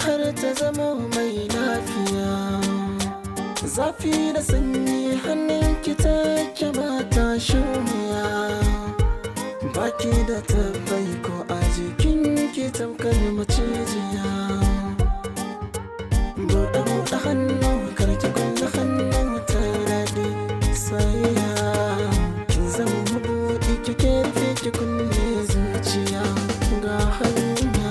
har ta zama mai lafiya. Zafi da sanyi hannun ki take ba ta shumiya. Baki da tabbai ko a jikin ki tamkar macijiya. Buɗe hannu karki kulle hannu ta daɗi soyayya. Kin zama mabuɗi kike rufe ki kulle zuciya ga hanya.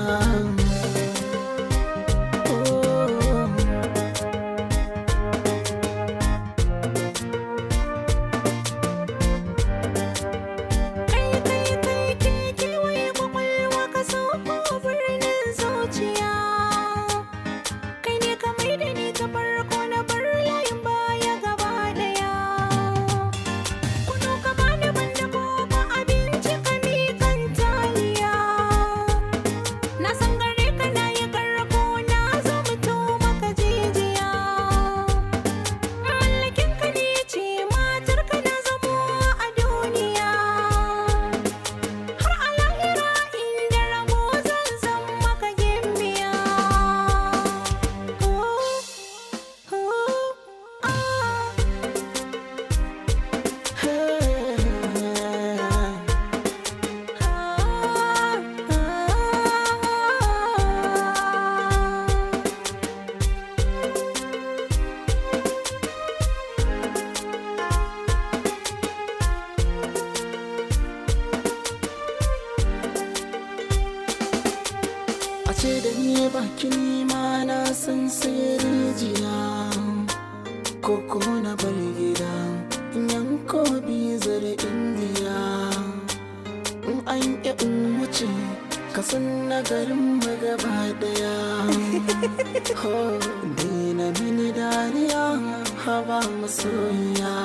Ce da ni baki ma na san sai rijiya, koko na bar gida yanko bizar indiya. In an ƙi in wuce ka san na garin mu gaba daya. Ho dina mini dariya haba masoyiya.